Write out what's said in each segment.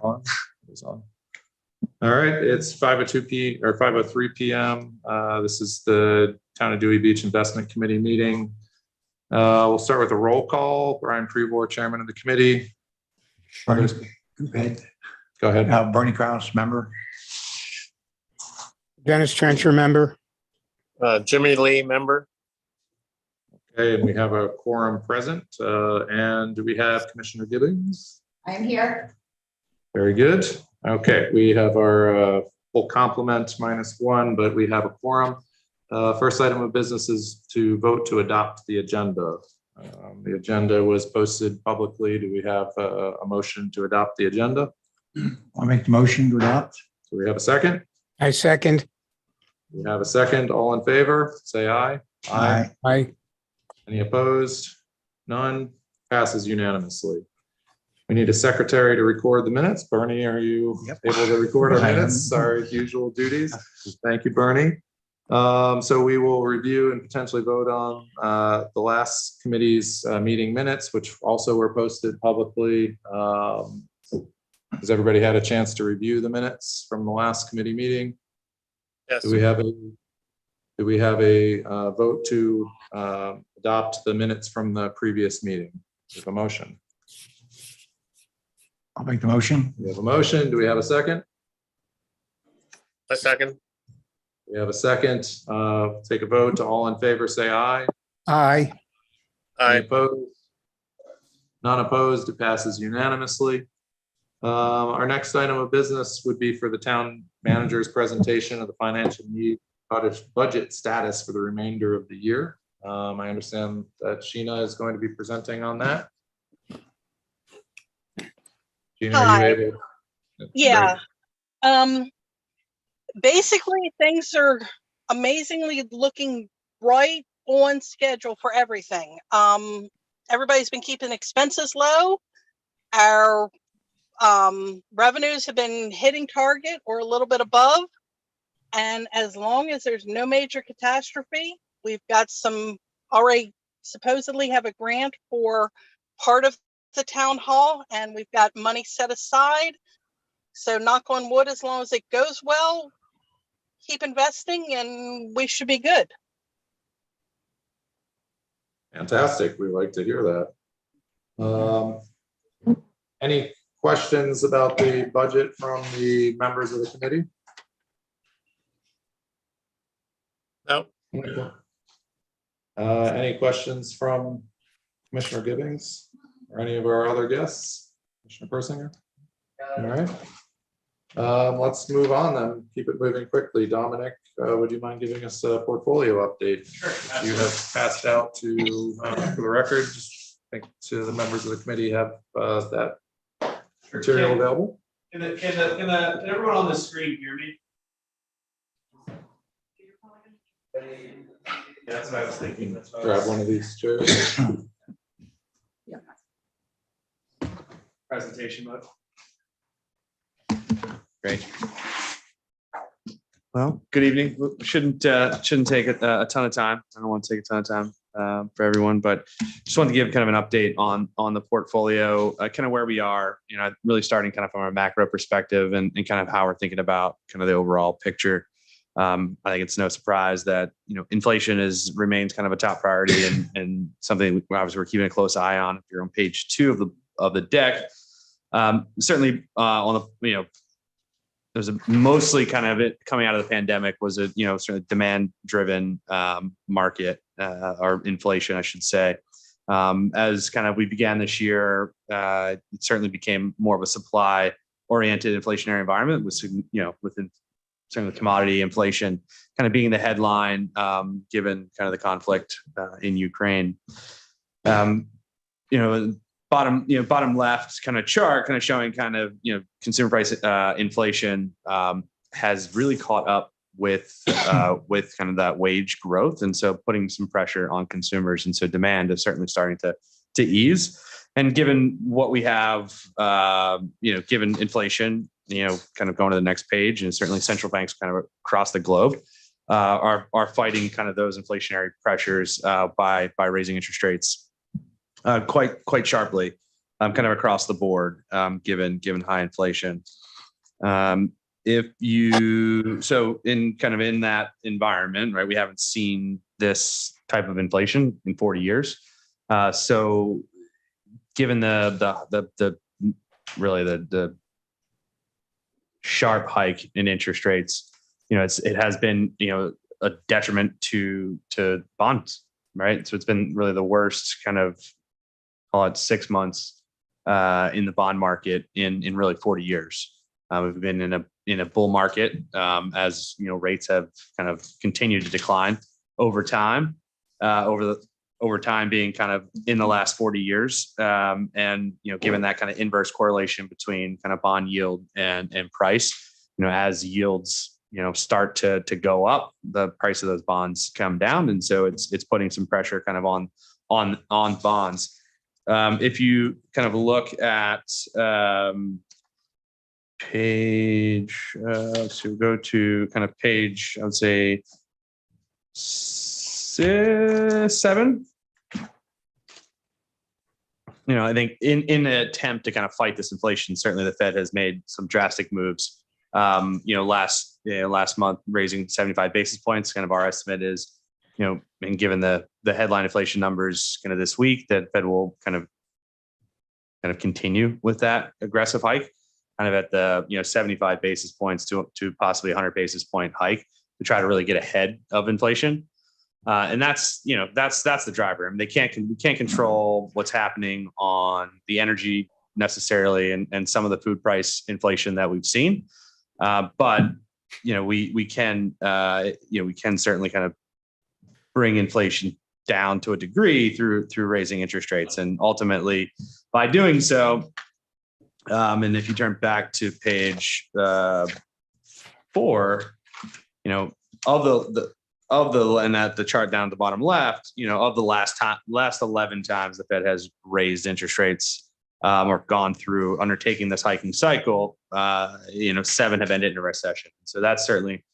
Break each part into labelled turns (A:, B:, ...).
A: On. It's on. All right, it's 5:03 p.m. This is the Town of Dewey Beach Investment Committee meeting. We'll start with a roll call. Brian Prevor, Chairman of the committee. Others, go ahead.
B: Bernie Krause, member.
C: Dennis Trencher, member.
D: Jimmy Lee, member.
A: Okay, and we have a quorum present. And do we have Commissioner Gibbons?
E: I'm here.
A: Very good. Okay, we have our full complement -1, but we have a quorum. First item of business is to vote to adopt the agenda. The agenda was posted publicly. Do we have a motion to adopt the agenda?
B: I'll make the motion to adopt.
A: Do we have a second?
C: I second.
A: We have a second. All in favor, say aye.
B: Aye.
C: Aye.
A: Any opposed? None. Passes unanimously. We need a secretary to record the minutes. Bernie, are you able to record our
B: I am.
A: minutes? Our usual duties. Thank you, Bernie. So we will review and potentially vote on the last committee's meeting minutes, which also were posted publicly. Has everybody had a chance to review the minutes from the last committee meeting?
D: Yes.
A: Do we have a vote to adopt the minutes from the previous meeting? With a motion.
B: I'll make the motion.
A: We have a motion. Do we have a second?
D: A second.
A: We have a second. Take a vote. All in favor, say aye.
C: Aye.
A: Any
D: Aye.
A: opposed? None opposed. It passes unanimously. Our next item of business would be for the town manager's presentation of the financial need budget status for the remainder of the year. I understand that Sheena is going to be presenting on that. Sheena, are you able?
E: Yeah. Basically, things are amazingly looking right on schedule for everything. Everybody's been keeping expenses low. Our revenues have been hitting target or a little bit above. And as long as there's no major catastrophe, we've got some already supposedly have a grant for part of the town hall, and we've got money set aside. So knock on wood, as long as it goes well, keep investing and we should be good.
A: Fantastic. We like to hear that. Any questions about the budget from the members of the committee?
D: No.
A: Any questions from Commissioner Gibbons or any of our other guests? Commissioner Persinger? All right. Let's move on then. Keep it moving quickly. Dominic, would you mind giving us a portfolio update? Sure. You have passed out to, for the record, just think to the members of the committee have that material available.
F: Can everyone on the screen hear me? Yeah, that's what I was thinking.
A: Grab one of these chairs.
F: Presentation mode.
G: Great. Well, good evening. Shouldn't take a ton of time. I don't want to take a ton of time for everyone, but just wanted to give kind of an update on the portfolio, kind of where we are. You know, really starting kind of from a macro perspective and kind of how we're thinking about kind of the overall picture. I think it's no surprise that inflation remains kind of a top priority and something obviously we're keeping a close eye on. If you're on page 2 of the deck, certainly on the there's mostly kind of it coming out of the pandemic was a sort of demand driven market or inflation, I should say. As kind of we began this year, it certainly became more of a supply oriented inflationary environment with within certainly commodity inflation kind of being the headline given kind of the conflict in Ukraine. Bottom left kind of chart kind of showing kind of consumer price inflation has really caught up with kind of that wage growth, and so putting some pressure on consumers, and so demand is certainly starting to ease. And given what we have, given inflation, kind of going to the next page, and certainly central banks kind of across the globe are fighting kind of those inflationary pressures by raising interest rates quite sharply. kind of across the board, given high inflation. If you, so in kind of in that environment, right, we haven't seen this type of inflation in 40 years. So given the really the sharp hike in interest rates, it has been, a detriment to bonds, right? So it's been really the worst kind of, call it 6 months in the bond market in really 40 years. We've been in a bull market as rates have kind of continued to decline over time, over time being kind of in the last 40 years. And given that kind of inverse correlation between kind of bond yield and price, as yields start to go up, the price of those bonds come down, and so it's putting some pressure kind of on bonds. If you kind of look at page, so go to kind of page, I would say 7. I think in an attempt to kind of fight this inflation, certainly the Fed has made some drastic moves. Last month raising 75 basis points. Kind of our estimate is, and given the headline inflation numbers kind of this week, that Fed will kind of continue with that aggressive hike, kind of at the 75 basis points to possibly 100 basis point hike to try to really get ahead of inflation. And that's the driver. I mean, we can't control what's happening on the energy necessarily and some of the food price inflation that we've seen. But we can certainly kind of bring inflation down to a degree through raising interest rates, and ultimately by doing so, and if you turn back to page 4, and at the chart down at the bottom left, of the last 11 times the Fed has raised interest rates or gone through undertaking this hiking cycle, 7 have ended in a recession. So that's certainly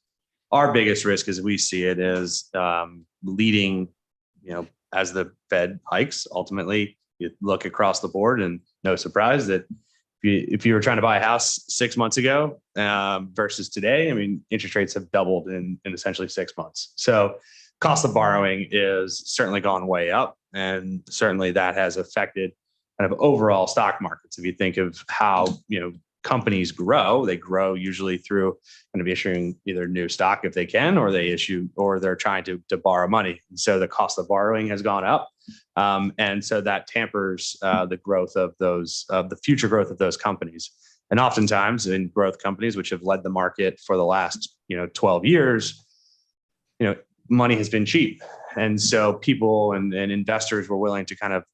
G: our biggest risk as we see it, is leading, as the Fed hikes, ultimately you look across the board and no surprise that if you were trying to buy a house 6 months ago versus today, I mean, interest rates have doubled in essentially 6 months. So cost of borrowing is certainly gone way up, and certainly that has affected kind of overall stock markets. If you think of how, companies grow, they grow usually through kind of issuing either new stock if they can, or they're trying to borrow money. And so the cost of borrowing has gone up. And so that tampers the growth of the future growth of those companies. And oftentimes in growth companies, which have led the market for the last, 12 years, money has been cheap. And so people and investors were willing to kind of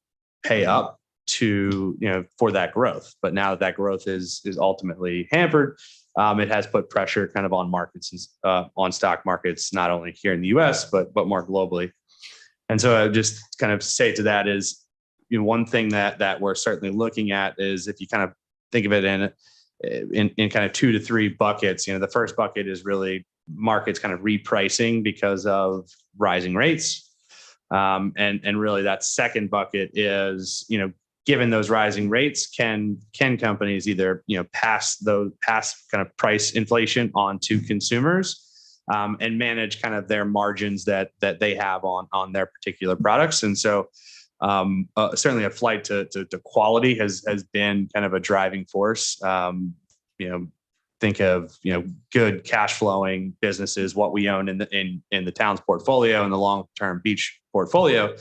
G: pay up to, for that growth. But now that growth is ultimately hampered, it has put pressure kind of on markets, on stock markets, not only here in the US, but more globally. And so I just kind of say to that is, one thing that we're certainly looking at is, if you kind of think of it in kind of 2 to 3 buckets, the first bucket is really markets kind of repricing because of rising rates. And really that second bucket is, given those rising rates, can companies either, pass kind of price inflation on to consumers and manage kind of their margins that they have on their particular products. And so certainly a flight to quality has been kind of a driving force. Think of, good cash flowing businesses, what we own in the Towns portfolio and the long-term Beach portfolio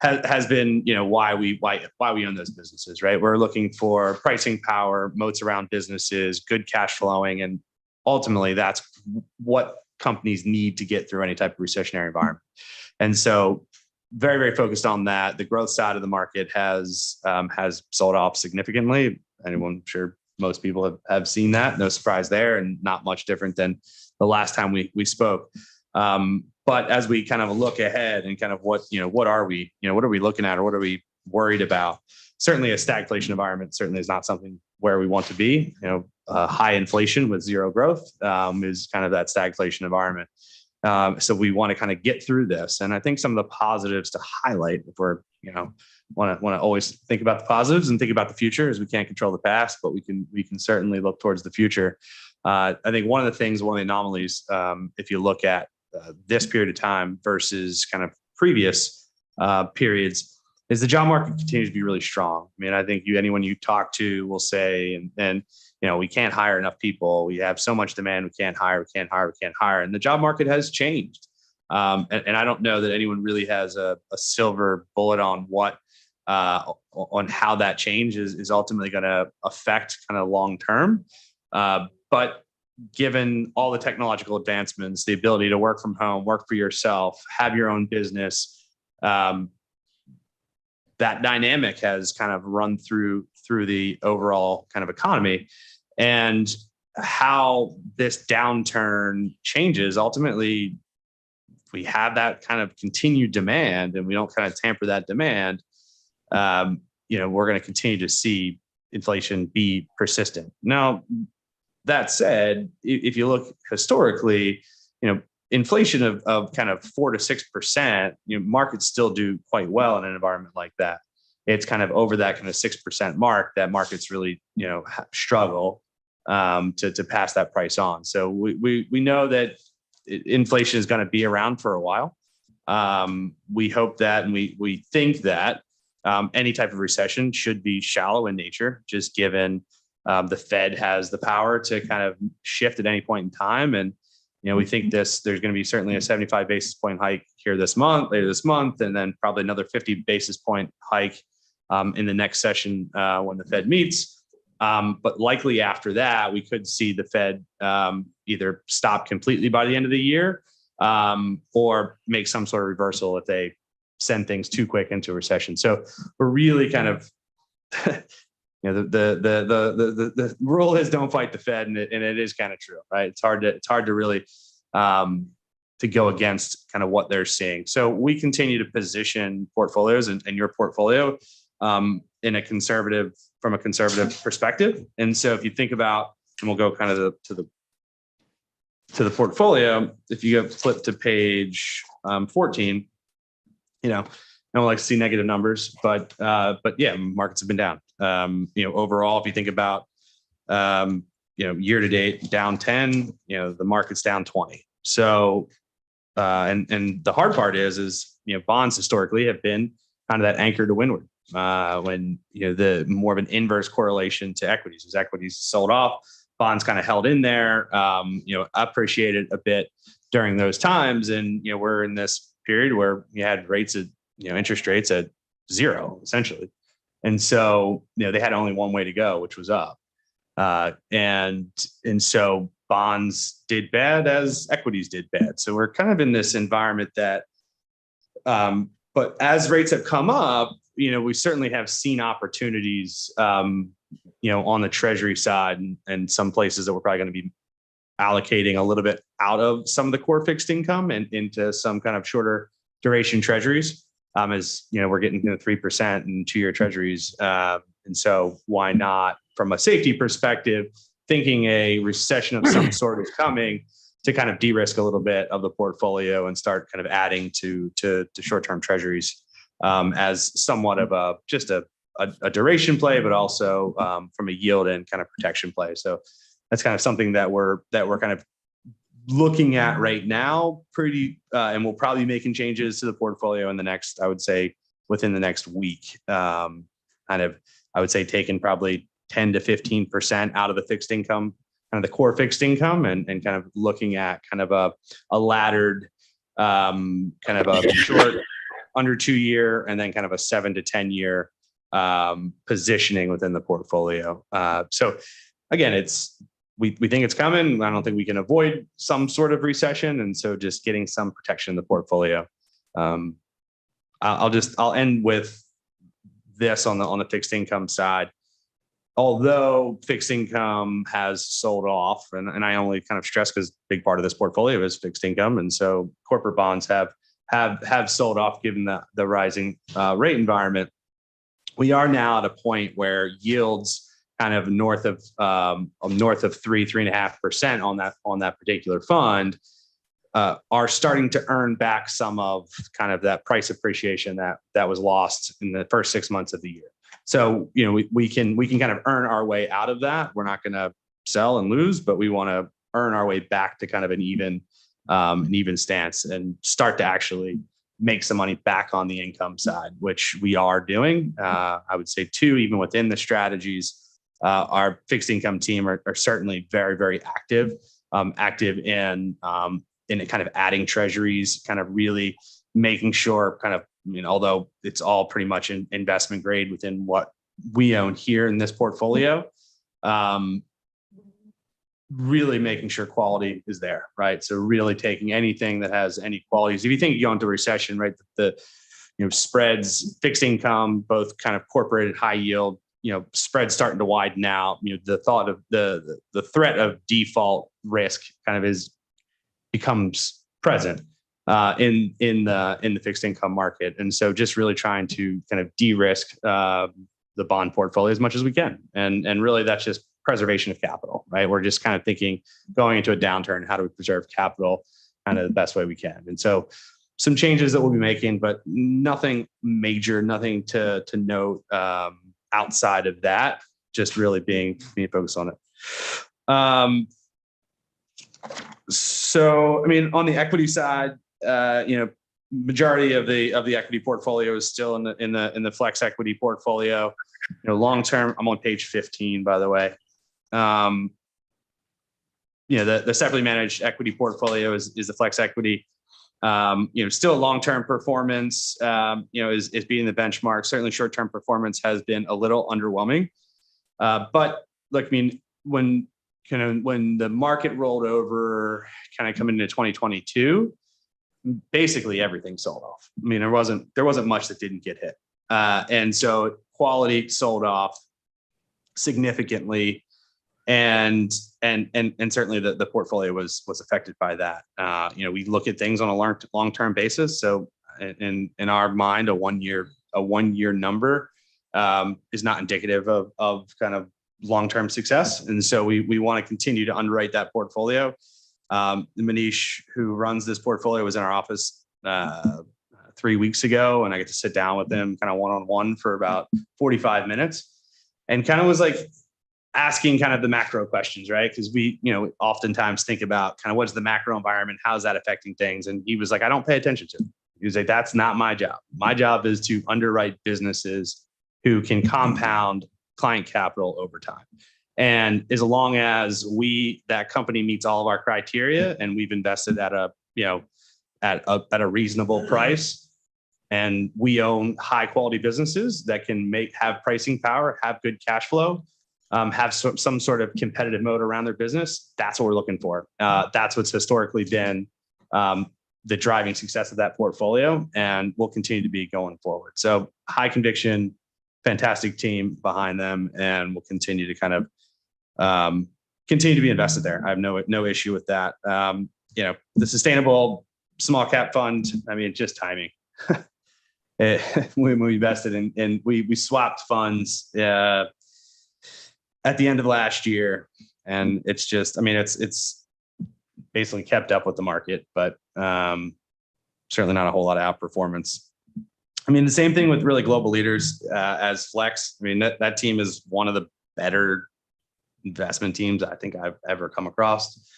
G: has been, why we own those businesses, right? We're looking for pricing power, moats around businesses, good cash flowing, and ultimately that's what companies need to get through any type of recessionary environment. And so very, very focused on that. The growth side of the market has sold off significantly. I'm sure most people have seen that. No surprise there, and not much different than the last time we spoke. But as we kind of look ahead and kind of what are we looking at, or what are we worried about? Certainly a stagflation environment certainly is not something where we want to be. High inflation with zero growth is kind of that stagflation environment. So we want to kind of get through this. And I think some of the positives to highlight, if we're, want to always think about the positives and think about the future, as we can't control the past, but we can certainly look towards the future. I think one of the anomalies, if you look at this period of time versus kind of previous periods, is the job market continues to be really strong. I mean, I think anyone you talk to will say, and we can't hire enough people. We have so much demand. We can't hire. And the job market has changed. And I don't know that anyone really has a silver bullet on on how that change is ultimately going to affect kind of long term. But given all the technological advancements, the ability to work from home, work for yourself, have your own business, that dynamic has kind of run through the overall kind of economy. And how this downturn changes, ultimately, if we have that kind of continued demand and we don't kind of tamper that demand, we're going to continue to see inflation be persistent. Now, that said, if you look historically, inflation of kind of 4 to 6%, markets still do quite well in an environment like that. It's kind of over that kind of 6% mark that markets really, struggle to pass that price on. So we know that inflation is going to be around for a while. We hope that, and we think that any type of recession should be shallow in nature, just given the Fed has the power to kind of shift at any point in time. And we think there's going to be certainly a 75 basis point hike here later this month, and then probably another 50 basis point hike in the next session when the Fed meets. But likely after that, we could see the Fed either stop completely by the end of the year or make some sort of reversal if they send things too quick into a recession. So we're really kind of, the rule is don't fight the Fed, and it is kind of true, right? It's hard to really to go against kind of what they're seeing. So we continue to position portfolios and your portfolio from a conservative perspective. And so if you think about, and we'll go kind of to the portfolio, if you go flip to page 14, I don't like to see negative numbers, but yeah, markets have been down. Overall, if you think about year to date down 10, the market's down 20. So and the hard part is bonds historically have been kind of that anchor to windward when the more of an inverse correlation to equities. As equities sold off, bonds kind of held in there, appreciated a bit during those times. And we're in this period where you had rates at interest rates at zero essentially. And so, they had only one way to go, which was up. And so bonds did bad as equities did bad. So we're kind of in this environment that, but as rates have come up, we certainly have seen opportunities, on the treasury side and some places that we're probably going to be allocating a little bit out of some of the core fixed income and into some kind of shorter duration treasuries. As we're getting 3% in 2-year treasuries. And so why not, from a safety perspective, thinking a recession of some sort is coming, to kind of de-risk a little bit of the portfolio and start kind of adding to short-term treasuries as somewhat of a duration play, but also from a yield and kind of protection play. So that's kind of something that we're kind of looking at right now, and we'll probably be making changes to the portfolio in the next, I would say, within the next week. I would say taking probably 10 to 15% out of the fixed income, kind of the core fixed income, and kind of looking at kind of a laddered, kind of a short under 2-year, and then kind of a 7 to 10 year positioning within the portfolio. So again, we think it's coming. I don't think we can avoid some sort of recession. And so just getting some protection in the portfolio. I'll end with this on the fixed income side. Although fixed income has sold off, and I only kind of stress because a big part of this portfolio is fixed income. And so corporate bonds have sold off given the rising rate environment. We are now at a point where yields kind of north of 3.5% on that particular fund are starting to earn back some of kind of that price appreciation that was lost in the first 6 months of the year. So, we can kind of earn our way out of that. We're not going to sell and lose, but we want to earn our way back to kind of an even stance and start to actually make some money back on the income side, which we are doing. I would say too, even within the strategies, our fixed income team are certainly very, very active in kind of adding treasuries, kind of really making sure kind of, although it's all pretty much in investment grade within what we own here in this portfolio, really making sure quality is there, right? So really taking anything that has any qualities. If you think you go into a recession, right, the spreads, fixed income, both kind of corporate and high yield, spreads starting to widen out. The thought of the threat of default risk kind of becomes present in the fixed income market, and so just really trying to kind of de-risk the bond portfolio as much as we can, and really that's just preservation of capital, right? We're just kind of thinking going into a downturn, how do we preserve capital kind of the best way we can? And so some changes that we'll be making, but nothing major, nothing to note outside of that, just really being focused on it. So, I mean, on the equity side, majority of the equity portfolio is still in the flex equity portfolio. Long term, I'm on page 15, by the way. The separately managed equity portfolio is the flex equity. Still long-term performance, is beating the benchmark. Certainly short-term performance has been a little underwhelming. But look, I mean, when the market rolled over, kind of coming into 2022, basically everything sold off. I mean, there wasn't much that didn't get hit. And so quality sold off significantly. And certainly the portfolio was affected by that. We look at things on a long-term basis. So in our mind, a one year number is not indicative of kind of long-term success. And so we want to continue to underwrite that portfolio. Manish, who runs this portfolio, was in our office 3 weeks ago, and I get to sit down with him kind of one-on-one for about 45 minutes, and kind of was like asking kind of the macro questions, right? Because we, oftentimes think about kind of what's the macro environment, how's that affecting things? And he was like, I don't pay attention to it. He was like, that's not my job. My job is to underwrite businesses who can compound client capital over time. And as long as that company meets all of our criteria and we've invested at a reasonable price, and we own high quality businesses that can have pricing power, have good cash flow, have some sort of competitive mode around their business, that's what we're looking for. That's what's historically been the driving success of that portfolio, and will continue to be going forward. So high conviction, fantastic team behind them, and we'll continue to kind of continue to be invested there. I have no issue with that. The sustainable small cap fund, I mean, just timing. When we invested in we swapped funds at the end of last year, and it's just, I mean, it's basically kept up with the market, but certainly not a whole lot of outperformance. I mean, the same thing with really global leaders as Flex. I mean, that team is one of the better investment teams I think I've ever come across.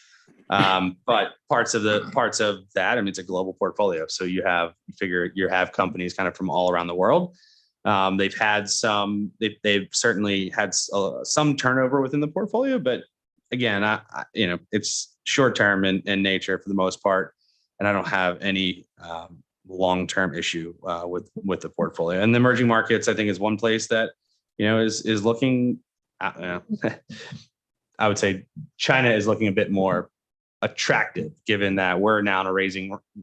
G: But parts of that, I mean, it's a global portfolio. So you have companies kind of from all around the world. They've certainly had some turnover within the portfolio, but again, it's short term in nature for the most part, and I don't have any long-term issue with the portfolio. And the emerging markets, I think, is one place that is looking. I would say China is looking a bit more attractive, given that we're now in a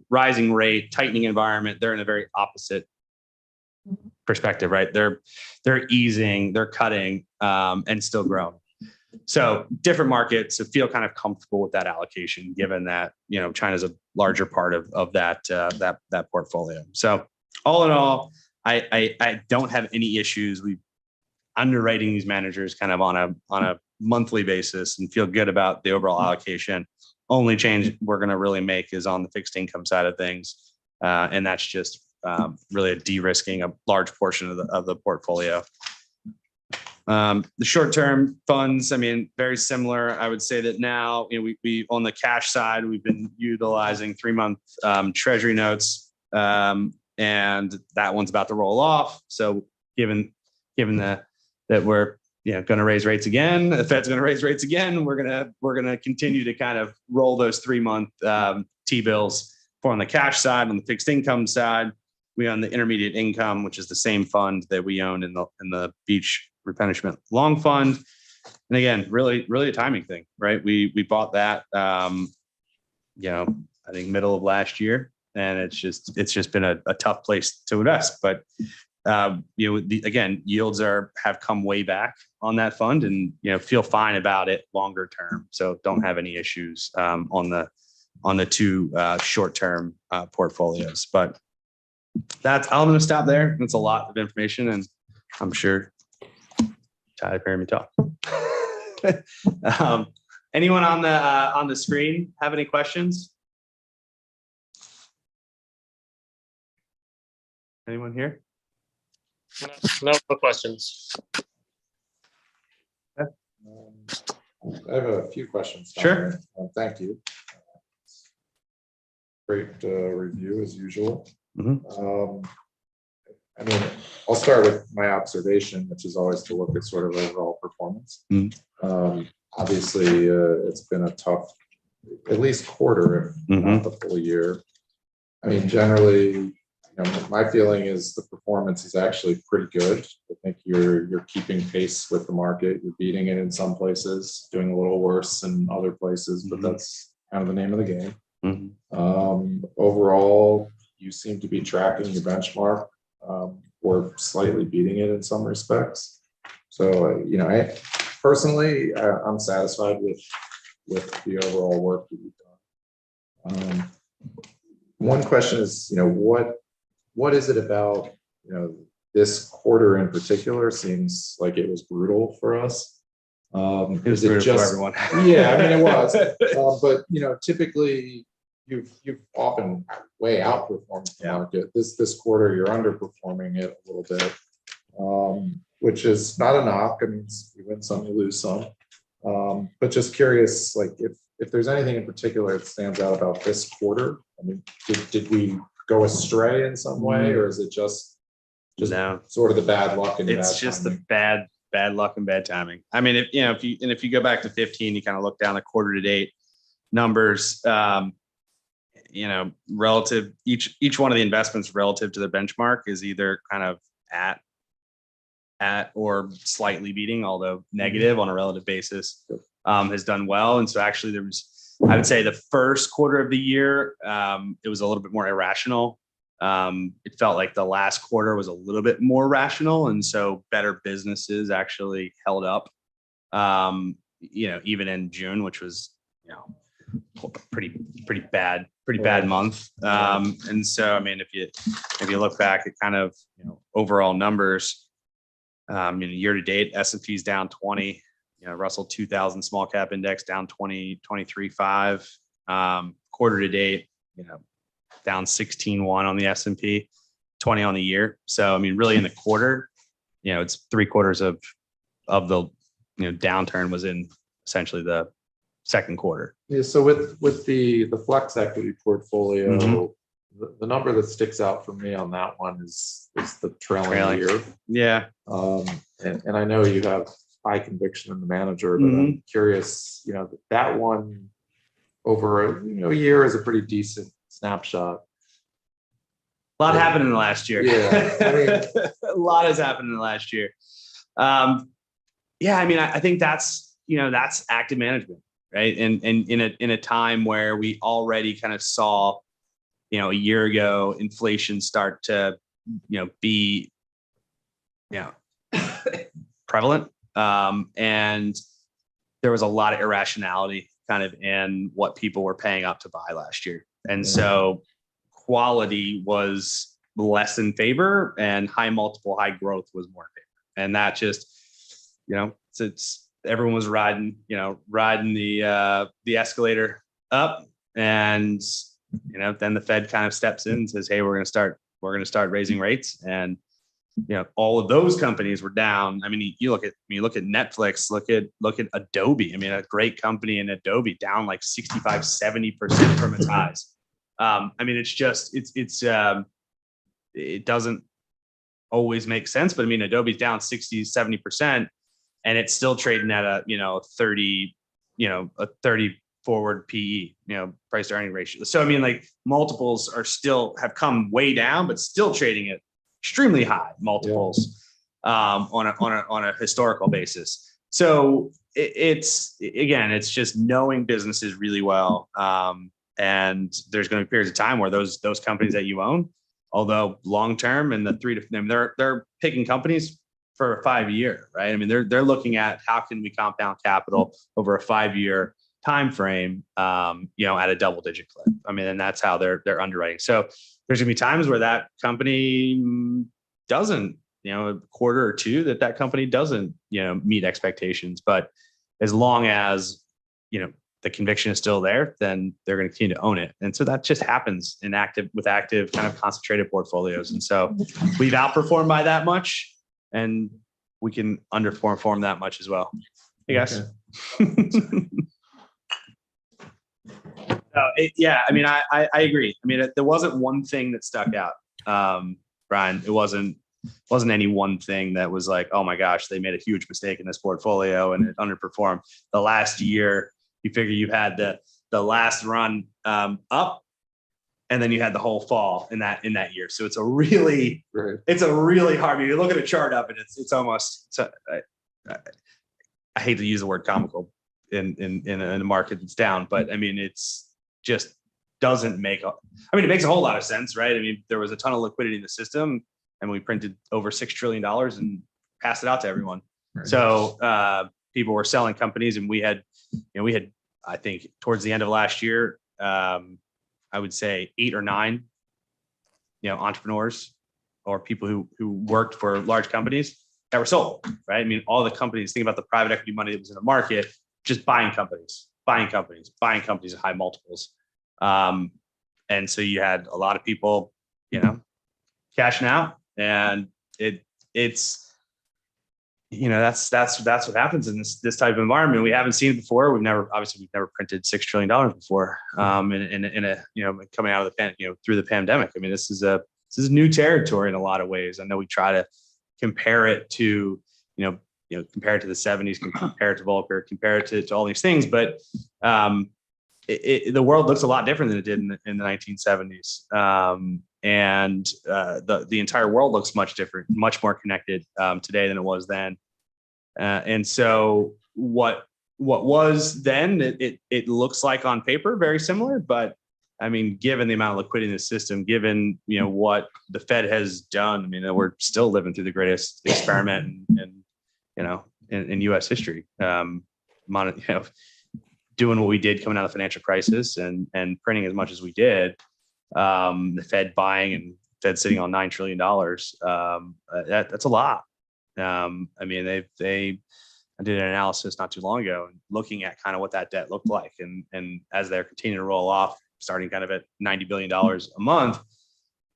G: rising rate, tightening environment. They're in a very opposite perspective, right? They're easing, they're cutting, and still growing. So different markets feel kind of comfortable with that allocation, given that China's a larger part of that portfolio. So all in all, I don't have any issues. We underwriting these managers kind of on a monthly basis and feel good about the overall allocation. only change we're going to really make is on the fixed income side of things. And that's just really a de-risking a large portion of the portfolio. The short-term funds, I mean, very similar. I would say that now, you know, we on the cash side, we've been utilizing 3-month treasury notes, and that one's about to roll off. So given that we're, you know, going to raise rates again, the Fed's going to raise rates again, we're going to continue to kind of roll those 3-month T-bills for on the cash side. On the fixed income side, we own the intermediate income, which is the same fund that we owned in the Beach Replenishment Long Fund. And again, really a timing thing, right? We bought that, you know, I think middle of last year, and it's just been a tough place to invest. But you know, again, yields have come way back on that fund, and you know, feel fine about it longer term. So don't have any issues on the two short-term portfolios. But I'm going to stop there. It's a lot of information, and I'm sure tired of hearing me talk. Anyone on the screen have any questions? Anyone here?
D: No questions.
A: I have a few questions.
G: Sure.
A: Thank you. Great review as usual.
G: Mhm.
A: I mean, I'll start with my observation, which is always to look at sort of overall performance. Obviously, it's been a tough, at least quarter, if not the full year. I mean, generally, you know, my feeling is the performance is actually pretty good. I think you're keeping pace with the market. You're beating it in some places, doing a little worse in other places, but that's kind of the name of the game. Overall, you seem to be tracking your benchmark, or slightly beating it in some respects. So, you know, I'm satisfied with the overall work that you've done. One question is, you know, what is it about, you know, this quarter in particular seems like it was brutal for us.
G: It was brutal for everyone.
A: Yeah, I mean, it was. But you know, typically you've often way outperformed the market. This quarter you're underperforming it a little bit, which is not a knock. I mean, you win some, you lose some. But just curious, like if there's anything in particular that stands out about this quarter. I mean, did we go astray in some way, or is it just
G: No.
A: sort of the bad luck and
G: It's
A: bad
G: just
A: timing?
G: the bad luck and bad timing. I mean, if you go back to 15, you kind of look down the quarter to date numbers, you know, relative each one of the investments relative to the benchmark is either kind of at or slightly beating, although negative on a relative basis, has done well. And so actually I would say the first quarter of the year, it was a little bit more irrational. It felt like the last quarter was a little bit more rational. And so better businesses actually held up, you know, even in June, which was, you know, pretty bad month. And so, I mean, if you look back at kind of, you know, overall numbers, you know, year to date, S&P's down 20, you know, Russell 2000 small cap index down 23.5, quarter to date, you know, down 16.1 on the S&P, 20 on the year. So, I mean, really in the quarter, you know, it's 3/4 of the, you know, downturn was in essentially the second quarter.
A: Yeah, so with the flex equity portfolio, the number that sticks out for me on that one is the trailing year.
G: Yeah.
A: And I know you have high conviction in the manager, but I'm curious, you know, that one over a year is a pretty decent snapshot.
G: A lot happened in the last year.
A: Yeah, I mean,
G: a lot has happened in the last year. Yeah, I mean, I think that's active management, right? And in a time where we already kind of saw, you know, a year ago, inflation start to, you know, be, you know, prevalent. And there was a lot of irrationality kind of in what people were paying up to buy last year. And so quality was less in favor and high multiple, high growth was more in favor. And that just, you know, it's everyone was riding the escalator up, and then the Fed kind of steps in and says, hey, we're going to start raising rates. And all of those companies were down. I mean, you look at Netflix, look at Adobe. I mean, a great company in Adobe down like 65-70% from its highs. I mean, it's just it doesn't always make sense, but I mean, Adobe's down 60-70%, and it's still trading at a 30 forward PE, price to earning ratio. So I mean, like, multiples have come way down, but still trading at extremely high multiples on a historical basis. So it's just knowing businesses really well. And there's going to be periods of time where those companies that you own, although long term and they're picking companies for a 5-year, right? I mean, they're looking at how can we compound capital over a 5-year time frame, at a double-digit clip. I mean, and that's how they're underwriting. So there's gonna be times where that company doesn't, a quarter or two that company doesn't, meet expectations. But as long as the conviction is still there, then they're going to continue to own it. And so that just happens with active kind of concentrated portfolios. And so we've outperformed by that much, and we can underperform that much as well. Hey guys. Okay. I mean, I agree. I mean, there wasn't one thing that stuck out, Brian. It wasn't any one thing that was like, oh my gosh, they made a huge mistake in this portfolio and it underperformed. The last year, you figure you had the last run up, and then you had the whole fall in that year. So it's a really hard. I mean, you look at a chart up, and it's almost. I hate to use the word comical in a market that's down, but I mean, it's just doesn't make. It makes a whole lot of sense, right? I mean, there was a ton of liquidity in the system, and we printed over $6 trillion and passed it out to everyone. Right. So people were selling companies, and we had, I think towards the end of last year, I would say 8 or 9, entrepreneurs or people who worked for large companies that were sold, right? I mean, all the companies, think about the private equity money that was in the market, just buying companies at high multiples. And so you had a lot of people, cashing out, and it's, that's what happens in this type of environment. We haven't seen it before. We've never printed $6 trillion before, in a, coming out of the through the pandemic. I mean, this is new territory in a lot of ways. I know we try to compare it to, compare it to the 70s, compare it to Volcker, compare it to all these things, but the world looks a lot different than it did in the 1970s. And the entire world looks much different, much more connected today than it was then. And so what was then, it looks like on paper very similar, but I mean, given the amount of liquidity in the system, given what the Fed has done, I mean, we're still living through the greatest experiment in U.S. history. Doing what we did coming out of the financial crisis and printing as much as we did. The Fed buying and Fed sitting on $9 trillion. That's a lot. I mean, I did an analysis not too long ago, looking at kind of what that debt looked like, and as they're continuing to roll off, starting kind of at $90 billion a month,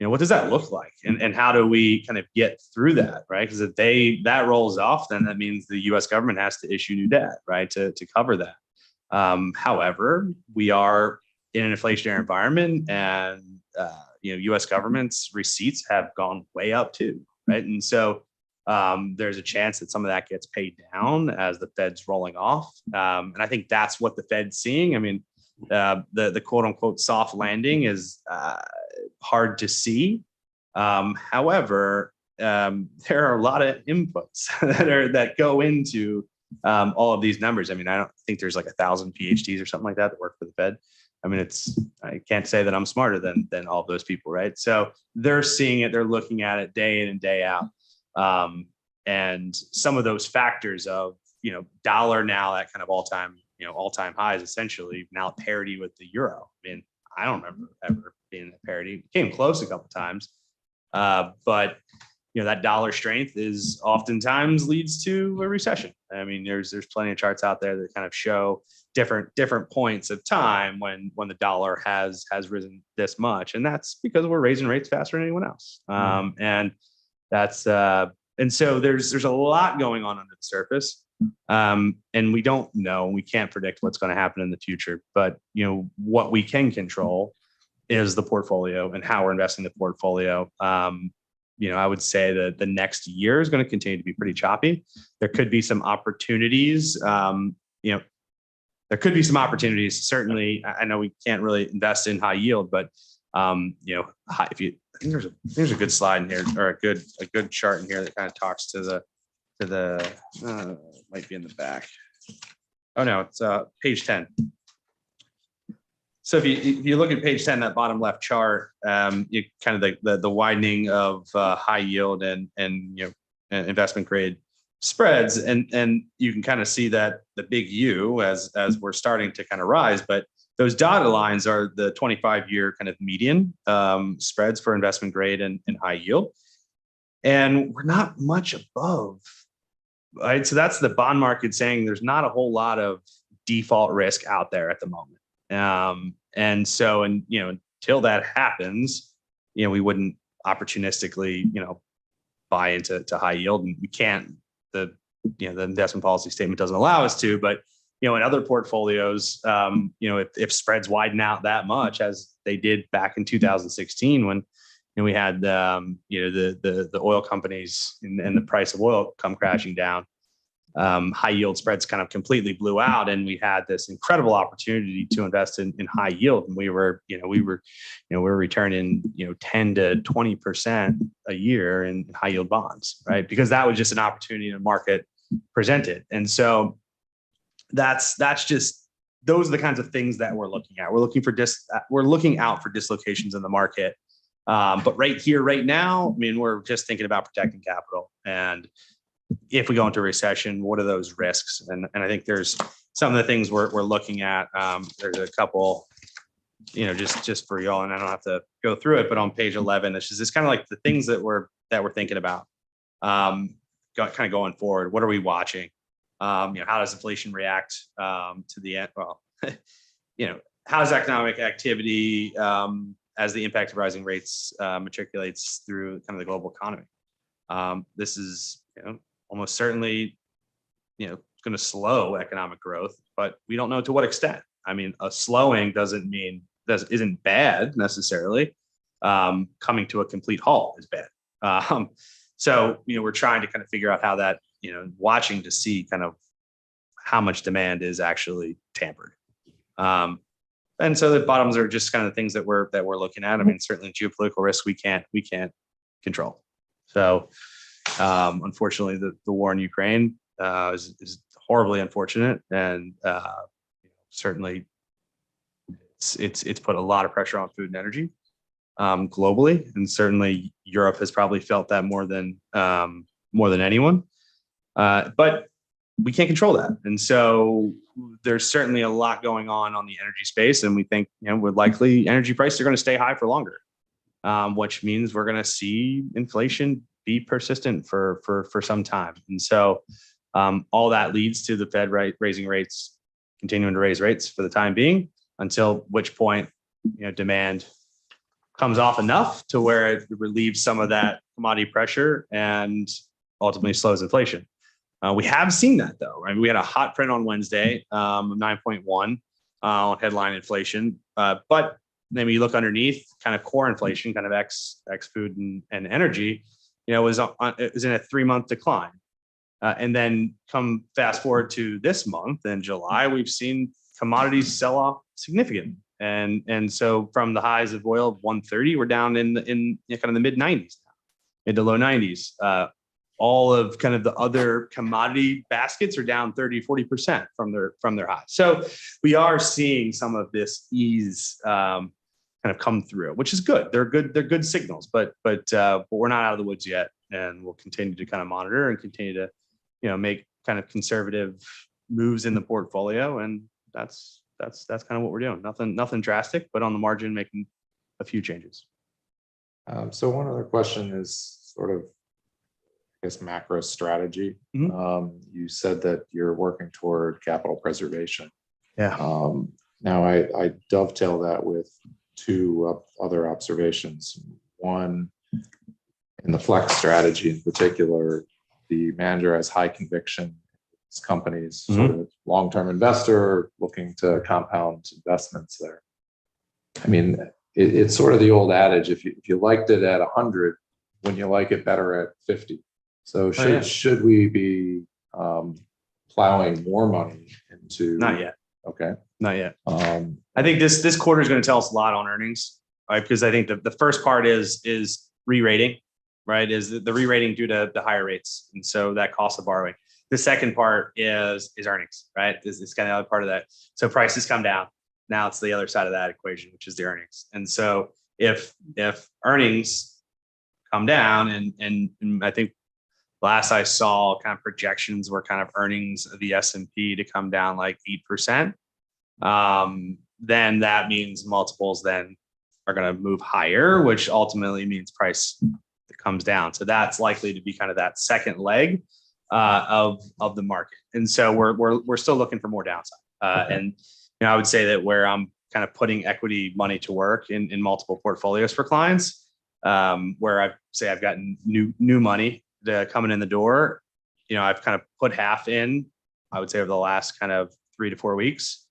G: what does that look like, and how do we kind of get through that, right? Because if that rolls off, then that means the U.S. government has to issue new debt, right, to cover that. However, we are in an inflationary environment, and U.S. government's receipts have gone way up too, right? And so there's a chance that some of that gets paid down as the Fed's rolling off, and I think that's what the Fed's seeing. I mean, the quote unquote soft landing is hard to see. However, there are a lot of inputs that go into all of these numbers. I mean, I don't think there's like 1,000 PhDs or something like that work for the Fed. I mean, I can't say that I'm smarter than all of those people, right? So they're seeing it, they're looking at it day in and day out. And some of those factors of, dollar now at kind of all-time highs, essentially now at parity with the euro. I mean, I don't remember ever being at parity. It came close a couple of times. But that dollar strength is oftentimes leads to a recession. I mean, there's plenty of charts out there that kind of show different points of time when the dollar has risen this much, and that's because we're raising rates faster than anyone else. And that's and so there's a lot going on under the surface, and we don't know, we can't predict what's going to happen in the future. But what we can control is the portfolio and how we're investing the portfolio. I would say that the next year is going to continue to be pretty choppy. There could be some opportunities. There could be some opportunities. Certainly, I know we can't really invest in high yield, but if you, I think there's a good slide in here, or a good chart in here that kind of talks to the might be in the back. Oh no, it's page 10. So if you look at page 10, that bottom left chart, you kind of the widening of high yield and investment grade spreads, and you can kind of see that the big U as we're starting to kind of rise, but those dotted lines are the 25-year kind of median spreads for investment grade and high yield, and we're not much above. Right, so that's the bond market saying there's not a whole lot of default risk out there at the moment. And so, until that happens, we wouldn't opportunistically, buy into high yield, and we can't. The investment policy statement doesn't allow us to. But in other portfolios, if spreads widen out that much as they did back in 2016 when we had the oil companies and the price of oil come crashing down. High yield spreads kind of completely blew out, and we had this incredible opportunity to invest in high yield, and we were returning 10 to 20% a year in high yield bonds, right? Because that was just an opportunity in the market presented, and so that's just, those are the kinds of things that we're looking at. We're looking out for dislocations in the market, but right here, right now, we're just thinking about protecting capital. And if we go into a recession, what are those risks? And I think there's some of the things we're looking at. There's a couple, just for y'all, and I don't have to go through it, but on page 11, it's just kind of like the things that we're thinking about, kind of going forward. What are we watching? How does inflation react to the end? Well, how does economic activity as the impact of rising rates matriculates through kind of the global economy? This is, almost certainly, going to slow economic growth, but we don't know to what extent. A slowing isn't bad necessarily. Coming to a complete halt is bad. So, we're trying to kind of figure out how that, watching to see kind of how much demand is actually tampered. And so the bottoms are just kind of things that we're looking at. Certainly geopolitical risk we can't control. So, unfortunately, the war in Ukraine is horribly unfortunate, and certainly it's put a lot of pressure on food and energy globally, and certainly Europe has probably felt that more than anyone. But we can't control that, and so there's certainly a lot going on the energy space, and we think we're likely energy prices are going to stay high for longer, which means we're going to see inflation be persistent for some time. And so all that leads to the Fed raising rates, continuing to raise rates for the time being, until which point demand comes off enough to where it relieves some of that commodity pressure and ultimately slows inflation. We have seen that though. We had a hot print on Wednesday of 9.1 on headline inflation, but then when you look underneath, kind of core inflation, kind of ex food and energy, it was in a 3-month decline. And then come fast forward to this month in July, we've seen commodities sell off significantly. And so from the highs of oil of 130, we're down in kind of the mid 90s now, mid to low 90s. All of kind of the other commodity baskets are down 30-40% from their highs. So we are seeing some of this ease kind of come through, which is good. They're good signals, but we're not out of the woods yet, and we'll continue to kind of monitor and continue to make kind of conservative moves in the portfolio, and that's kind of what we're doing. Nothing drastic, but on the margin, making a few changes.
A: So one other question is sort of, I guess, macro strategy. You said that you're working toward capital preservation
G: Yeah.
A: Now I dovetail that with two other observations. One, in the flex strategy in particular, the manager has high conviction. His company's sort of long-term investor looking to compound investments there. I mean, it's sort of the old adage: if you liked it at 100, when you like it better at 50. So should we be plowing more money into?
G: Not yet.
A: Okay.
G: Not yet. I think this quarter is going to tell us a lot on earnings, right? Because I think the first part is re-rating, right? Is the re-rating due to the higher rates, and so that cost of borrowing. The second part is earnings, right? Is kind of the other part of that. So prices come down. Now it's the other side of that equation, which is the earnings. And so if earnings come down, and I think last I saw kind of projections were kind of earnings of the S&P to come down like 8%, then that means multiples then are going to move higher, which ultimately means price comes down. So that's likely to be kind of that second leg of the market. And so we're still looking for more downside. And I would say that where I'm kind of putting equity money to work in multiple portfolios for clients, where I've gotten new money coming in the door, I've kind of put half in, I would say, over the last kind of 3 to 4 weeks.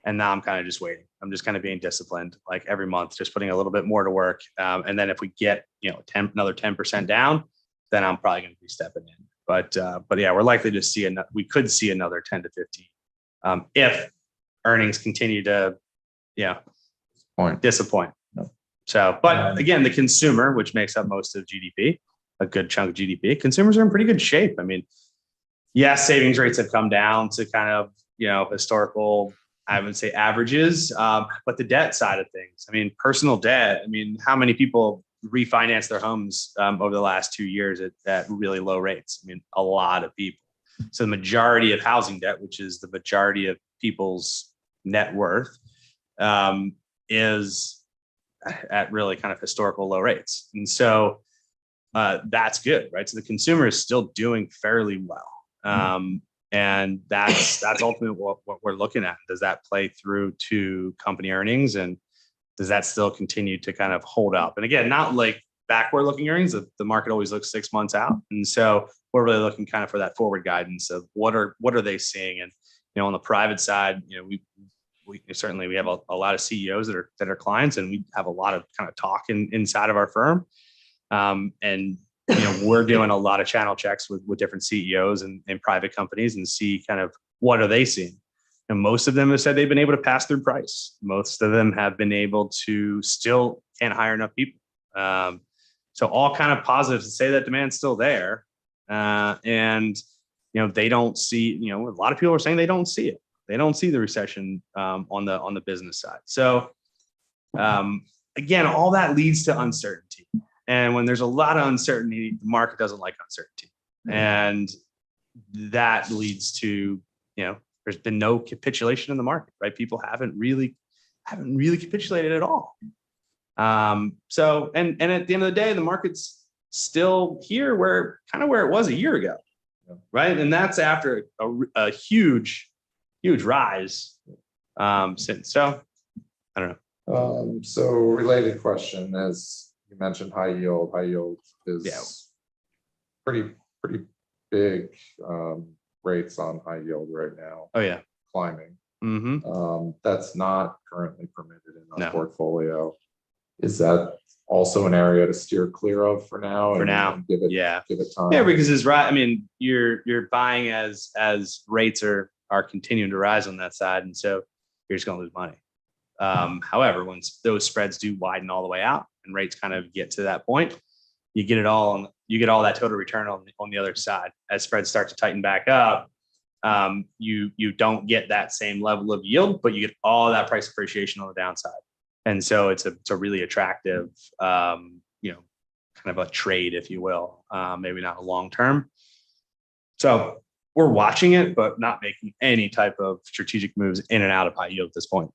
G: And now I'm kind of just waiting. I'm just kind of being disciplined, like every month, just putting a little bit more to work. And then if we get, another 10% down, then I'm probably going to be stepping in. But yeah, we're likely to see we could see another 10 to 15 if earnings continue to, disappoint. So, but again, the consumer, which makes up most of GDP, a good chunk of GDP, consumers are in pretty good shape. I mean, yes, savings rates have come down to kind of, historical, I would say, averages. But the debt side of things, I mean, personal debt, how many people refinance their homes over the last 2 years at really low rates? I mean, a lot of people. So the majority of housing debt, which is the majority of people's net worth, is at really kind of historical low rates. And so that's good, right? So the consumer is still doing fairly well. And that's ultimately what we're looking at. Does that play through to company earnings? And does that still continue to kind of hold up? And again, not like backward looking earnings. The market always looks 6 months out. And so we're really looking kind of for that forward guidance of what are they seeing? And, on the private side, we certainly have a lot of CEOs that are clients, and we have a lot of kind of talk inside of our firm. And we're doing a lot of channel checks with different CEOs and private companies and see kind of what are they seeing. And most of them have said they've been able to pass through price. Most of them have been able to still can't hire enough people. So all kind of positives to say that demand's still there. And they don't see, a lot of people are saying they don't see it. They don't see the recession on the business side. So again, all that leads to uncertainty. And when there's a lot of uncertainty, the market doesn't like uncertainty. And that leads to, there's been no capitulation in the market, right? People haven't really capitulated at all. So, and at the end of the day, the market's still here where it was a year ago, right? And that's after a huge rise since. So I don't know.
A: So related question, as you mentioned, high yield is pretty big rates on high yield right now.
G: Oh yeah.
A: Climbing.
G: Mm-hmm.
A: That's not currently permitted in our
G: No.
A: portfolio. Is that also an area to steer clear of for now?
G: For now,
A: and give it time.
G: Yeah, because it's right. I mean, you're buying as rates are continuing to rise on that side, and so you're just going to lose money. However, once those spreads do widen all the way out and rates kind of get to that point, you get all that total return on the other side. As spreads start to tighten back up, you don't get that same level of yield, but you get all that price appreciation on the downside. And so it's a really attractive, kind of a trade, if you will, maybe not a long term. So we're watching it, but not making any type of strategic moves in and out of high yield at this point.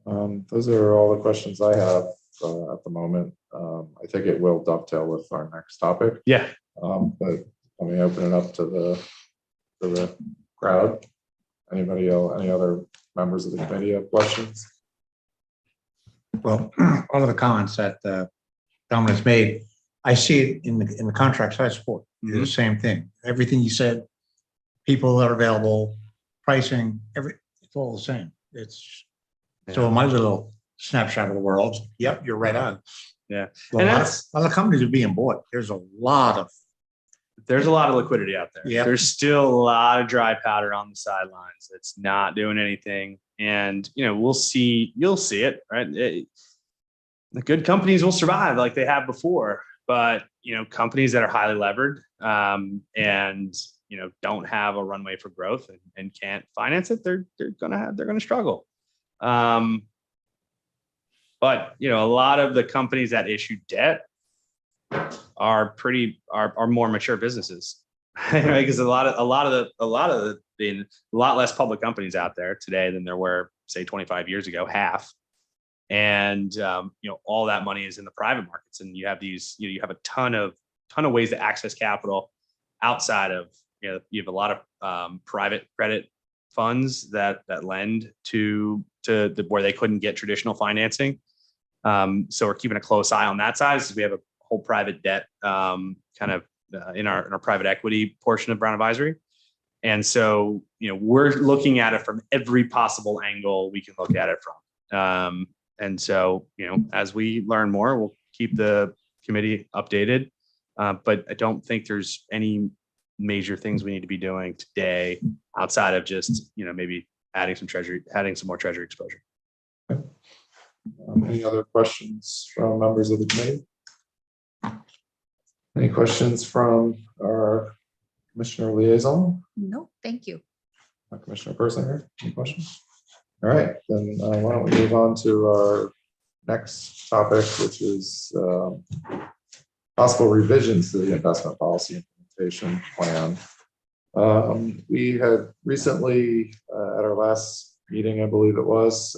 A: Those are all the questions I have at the moment. I think it will dovetail with our next topic.
G: Yeah.
A: But let me open it up to the crowd. Anybody else, any other members of the committee have questions?
B: Well, all of the comments that Dominic's made, I see it in the contracts I support. The same thing. Everything you said, people that are available, pricing, it's all the same. It's so my little snapshot of the world. Yep, you're right on.
G: Yeah.
B: Well,
G: And
B: a lot
G: that's-
B: of companies are being bought. There's a lot of
G: There's a lot of liquidity out there.
B: Yeah.
G: There's still a lot of dry powder on the sidelines that's not doing anything. And, you'll see, you'll see it, right? The good companies will survive like they have before, but, companies that are highly levered and, don't have a runway for growth and can't finance it, they're going to struggle. But, a lot of the companies that issue debt are more mature businesses, right? Because a lot less public companies out there today than there were, say, 25 years ago, half. And all that money is in the private markets, and you have you have a ton of ways to access capital outside of you have a lot of private credit funds that lend to where they couldn't get traditional financing. So we're keeping a close eye on that side. So we have a whole private debt in our private equity portion of Brown Advisory. And so, we're looking at it from every possible angle we can look at it from. And so, as we learn more, we'll keep the committee updated. But I don't think there's any major things we need to be doing today outside of just, maybe adding some more treasury exposure.
A: Any other questions from members of the committee? Any questions from our commissioner liaison?
H: No, thank you.
A: Commissioner Persinger, any questions? All right, then why don't we move on to our next topic, which is possible revisions to the investment policy implementation plan. We had recently, at our last meeting, I believe it was,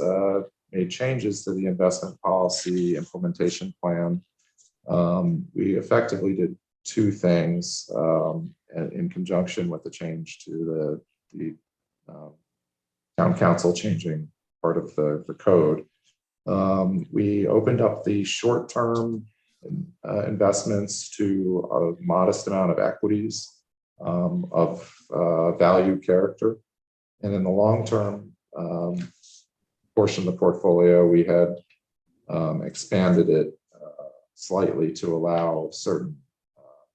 A: made changes to the investment policy implementation plan. We effectively did two things in conjunction with the change to the town council changing part of the code. We opened up the short-term investments to a modest amount of equities of value character. And in the long-term portion of the portfolio, we had expanded it slightly to allow certain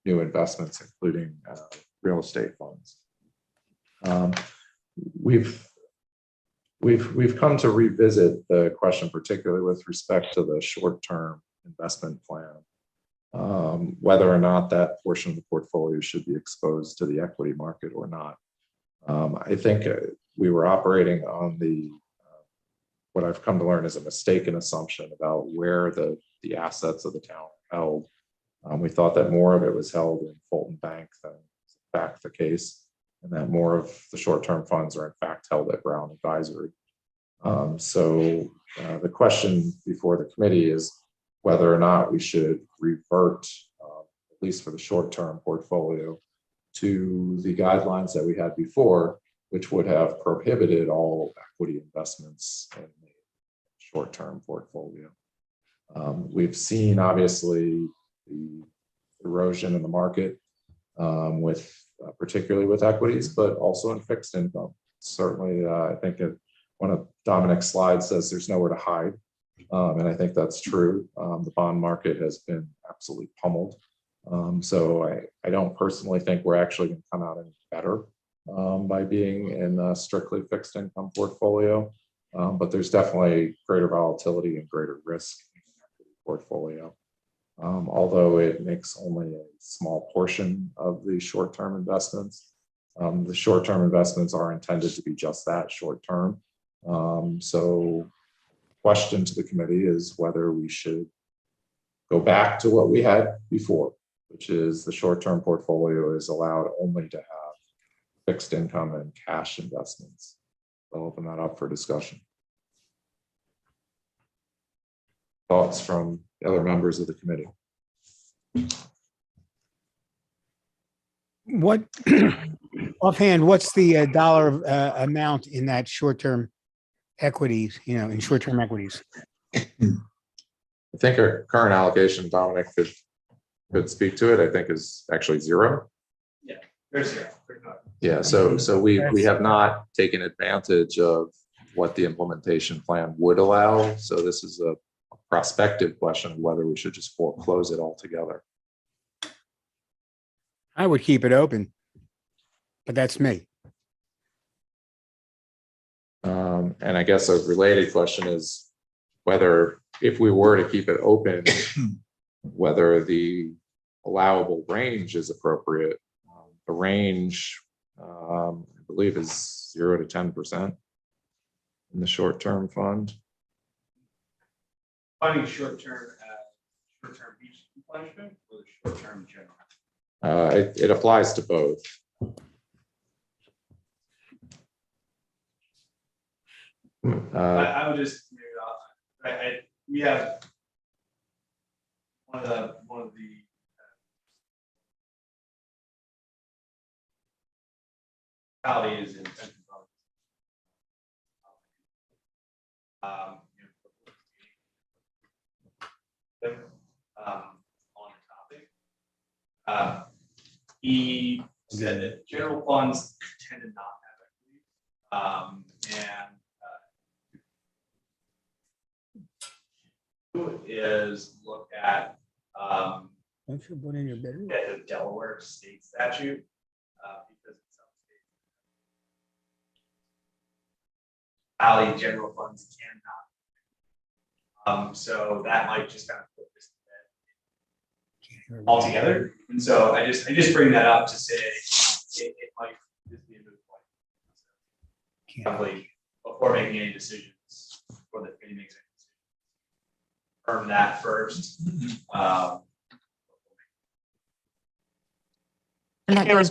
A: new investments, including real estate funds. We've come to revisit the question, particularly with respect to the short-term investment plan, whether or not that portion of the portfolio should be exposed to the equity market or not. I think we were operating on what I've come to learn is a mistaken assumption about where the assets of the town are held. We thought that more of it was held in Fulton Bank than in fact the case, and that more of the short-term funds are in fact held at Brown Advisory. So the question before the committee is whether or not we should revert, at least for the short-term portfolio, to the guidelines that we had before, which would have prohibited all equity investments in the short-term portfolio. We've seen obviously the erosion in the market particularly with equities, but also in fixed income. Certainly, I think one of Dominic's slides says there's nowhere to hide. And I think that's true. The bond market has been absolutely pummeled. So I don't personally think we're actually going to come out any better by being in a strictly fixed income portfolio. But there's definitely greater volatility and greater risk in the equity portfolio. Although it makes only a small portion of the short-term investments. The short-term investments are intended to be just that, short-term. So question to the committee is whether we should go back to what we had before, which is the short-term portfolio is allowed only to have fixed income and cash investments. I'll open that up for discussion. Thoughts from the other members of the committee?
C: What, offhand, what's the dollar amount in that short-term equities, in short-term equities?
A: I think our current allocation, Dominic could speak to it, I think is actually zero.
F: There's zero.
A: Yeah, so we have not taken advantage of what the implementation plan would allow. So this is a prospective question of whether we should just foreclose it altogether.
C: I would keep it open, but that's me.
A: And I guess a related question is whether, if we were to keep it open, whether the allowable range is appropriate. The range, I believe, is 0 to 10% in the short-term fund.
F: Finding short-term beach replenishment or the short-term general?
A: It applies to both.
F: I would just, we have one of the municipalities in Central Valley. On the topic, he said that general funds tend to not have equity, is look at
C: Don't you put in your bedroom?
F: the Delaware state statute, because in some states, valley general funds cannot. So that might just kind of put this to bed altogether. And so I just bring that up to say it might just be a moot point. Probably before making any decisions, before the committee makes any decisions, confirm that first.
H: And that goes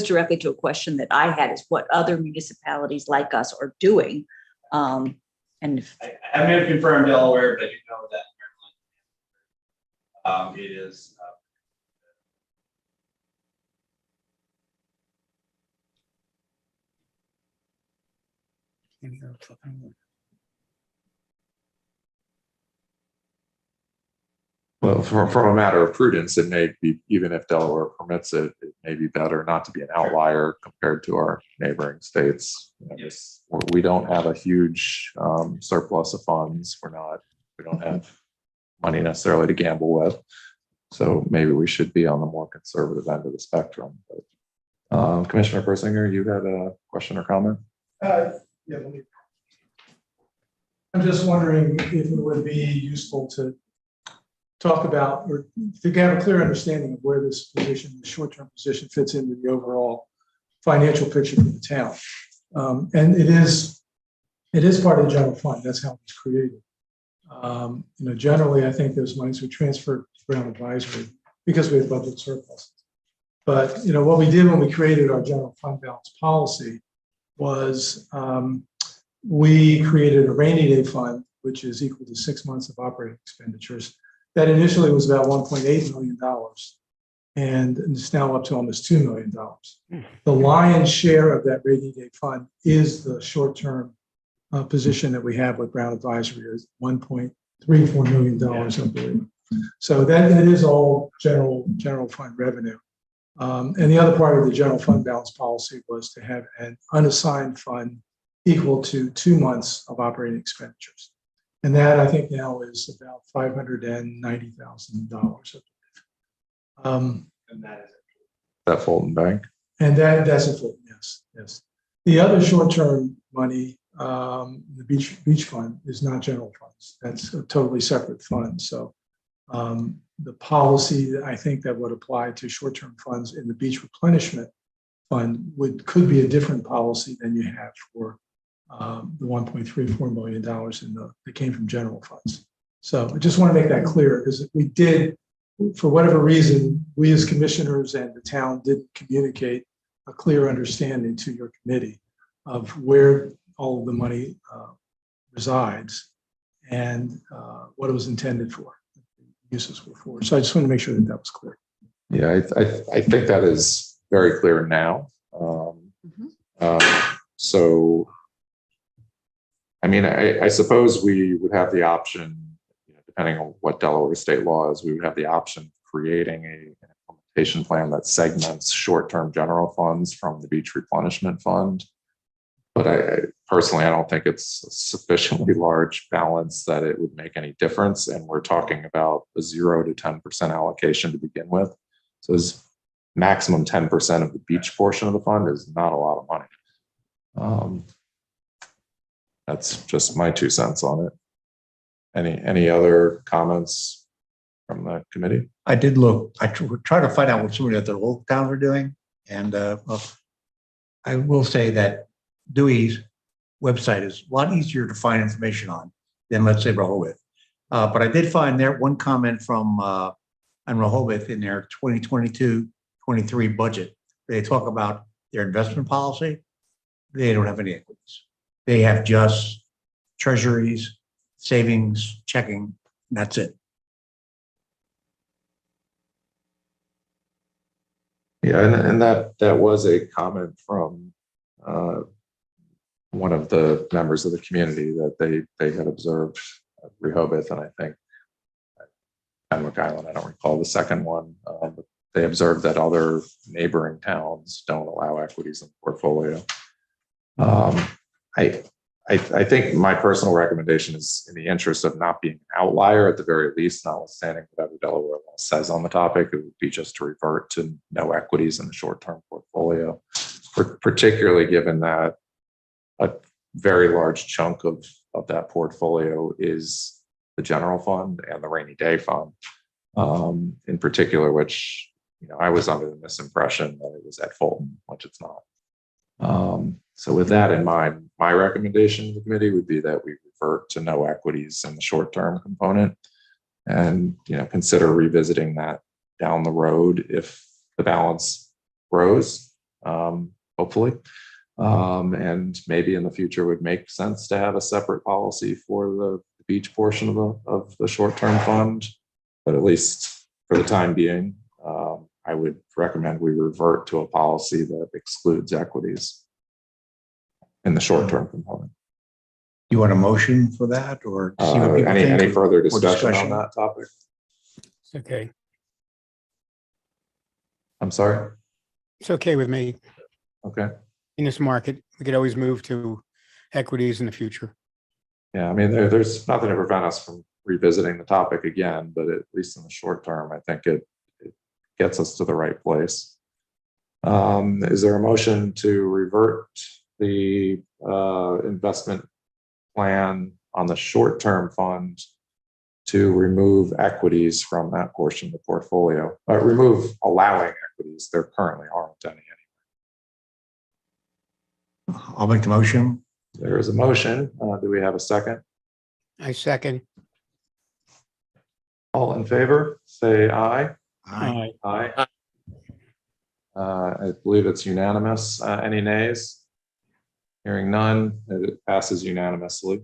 H: directly to a question that I had, is what other municipalities like us are doing. And if,
F: I haven't yet confirmed Delaware, but I do know that Maryland, it is.
A: Well, from a matter of prudence, it may be, even if Delaware permits it, it may be better not to be an outlier compared to our neighboring states.
F: Yes.
A: We don't have a huge surplus of funds. We don't have money necessarily to gamble with. So maybe we should be on the more conservative end of the spectrum. But, Commissioner Persinger, you had a question or comment?
I: Yeah, I'm just wondering if it would be useful to talk about, or to have a clear understanding of where this position, the short-term position, fits into the overall financial picture for the town. And it is part of the general fund. That's how it was created. Generally, I think those monies were transferred to Brown Advisory because we have budget surplus. But what we did when we created our general fund balance policy was we created a rainy day fund, which is equal to 6 months of operating expenditures. That initially was about $1.8 million, and it's now up to almost $2 million. The lion's share of that rainy day fund is the short-term position that we have with Brown Advisory, is $1.34 million, I believe. So that is all general fund revenue. And the other part of the general fund balance policy was to have an unassigned fund equal to 2 months of operating expenditures. And that, I think, now is about $590,000.
F: And that is
A: That Fulton Bank.
I: And that's a full, yes. The other short-term money, the beach fund, is not general funds. That's a totally separate fund. So the policy that I think that would apply to short-term funds in the beach replenishment fund could be a different policy than you have for the $1.34 million that came from general funds. So I just want to make that clear, because we did, for whatever reason, we as commissioners and the town didn't communicate a clear understanding to your committee of where all of the money resides and what it was intended for, uses were for. So I just want to make sure that was clear.
A: Yeah, I think that is very clear now. So, I mean, I suppose we would have the option, depending on what Delaware state law is, we would have the option of creating an implementation plan that segments short-term general funds from the beach replenishment fund. But I personally, I don't think it's a sufficiently large balance that it would make any difference. And we're talking about a 0 to 10% allocation to begin with. So it's maximum 10% of the beach portion of the fund is not a lot of money. That's just my 2 cents on it. Any other comments from the committee?
B: I did look, I tried to find out what some of the other local towns are doing. And well, I will say that Dewey's website is a lot easier to find information on than, let's say, Rehoboth. But I did find there one comment from on Rehoboth in their 2022-23 budget. They talk about their investment policy. They don't have any equities. They have just treasuries, savings, checking, and that's it.
A: Yeah, and that was a comment from one of the members of the community that they had observed at Rehoboth, and I think Fenwick Island, I don't recall the second one, but they observed that other neighboring towns don't allow equities in the portfolio. I think my personal recommendation is in the interest of not being an outlier, at the very least, notwithstanding whatever Delaware law says on the topic, it would be just to revert to no equities in the short-term portfolio, particularly given that a very large chunk of that portfolio is the general fund and the rainy day fund, in particular, which, I was under the misimpression that it was at Fulton, which it's not. So with that in mind, my recommendation to the committee would be that we revert to no equities in the short-term component and, consider revisiting that down the road if the balance grows, hopefully. And maybe in the future would make sense to have a separate policy for the beach portion of the short-term fund. But at least for the time being, I would recommend we revert to a policy that excludes equities in the short-term component.
B: You want a motion for that, or see what people think,
A: any further
B: or
A: discussion on that topic?
C: It's okay.
A: I'm sorry.
C: It's okay with me.
A: Okay.
C: In this market, we could always move to equities in the future.
A: Yeah, I mean, there's nothing to prevent us from revisiting the topic again, but at least in the short term, I think it gets us to the right place. Is there a motion to revert the investment plan on the short-term fund to remove equities from that portion of the portfolio? Remove allowing equities. There currently aren't any anyway.
B: I'll make the motion.
A: There is a motion. Do we have a second?
C: I second.
A: All in favor, say aye.
C: Aye.
A: Aye. I believe it's unanimous. Any nays? Hearing none, it passes unanimously.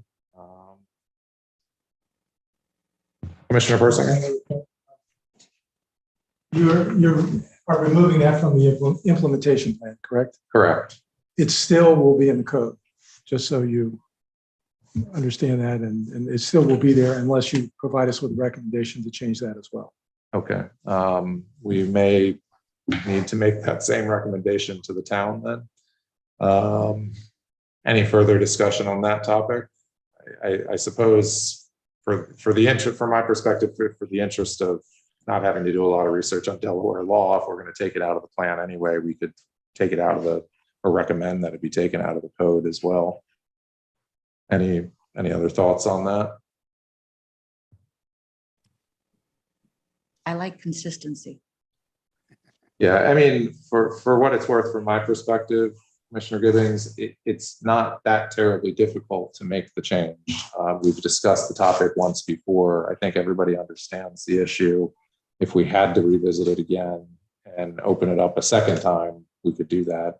A: Commissioner Persinger?
I: You are removing that from the implementation plan, correct?
A: Correct.
I: It still will be in the code, just so you understand that, and it still will be there unless you provide us with a recommendation to change that as well.
A: Okay. We may need to make that same recommendation to the town then. Any further discussion on that topic? I suppose from my perspective, for the interest of not having to do a lot of research on Delaware law, if we're going to take it out of the plan anyway, we could take it out of or recommend that it be taken out of the code as well. Any other thoughts on that?
H: I like consistency.
A: Yeah, I mean, for what it's worth, from my perspective, Commissioner Gibbings, it's not that terribly difficult to make the change. We've discussed the topic once before. I think everybody understands the issue. If we had to revisit it again and open it up a second time, we could do that.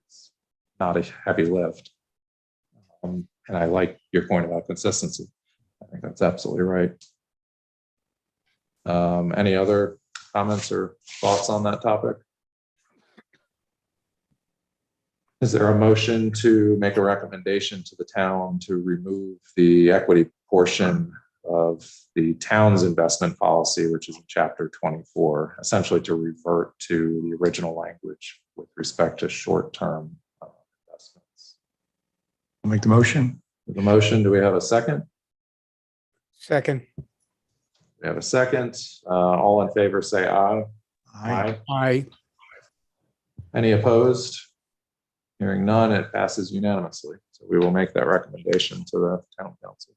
A: It's not a heavy lift. And I like your point about consistency. I think that's absolutely right. Any other comments or thoughts on that topic? Is there a motion to make a recommendation to the town to remove the equity portion of the town's investment policy, which is in chapter 24, essentially to revert to the original language with respect to short-term investments?
B: I'll make the motion.
A: The motion, do we have a second?
C: Second.
A: We have a second. All in favor, say aye.
C: Aye.
A: Any opposed? Hearing none, it passes unanimously. So we will make that recommendation to the town council.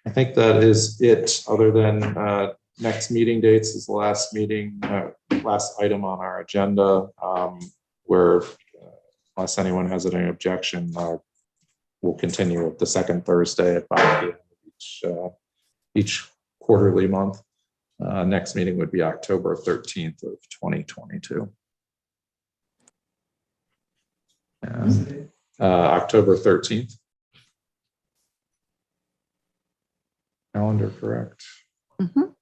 A: I think that is it, other than next meeting dates is the last meeting, last item on our agenda, where unless anyone has any objection, we'll continue with the second Thursday at 5 p.m. each quarterly month. Next meeting would be October 13th of 2022. And, October 13th. Calendar correct.
H: Mhm.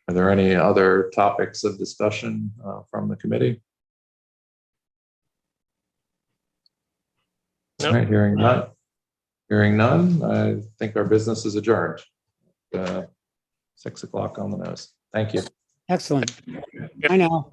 A: Are there any other topics of discussion from the committee?
D: Nope.
A: All right, hearing none. Hearing none, I think our business is adjourned. 6 o'clock on the nose. Thank you.
C: Excellent. I know.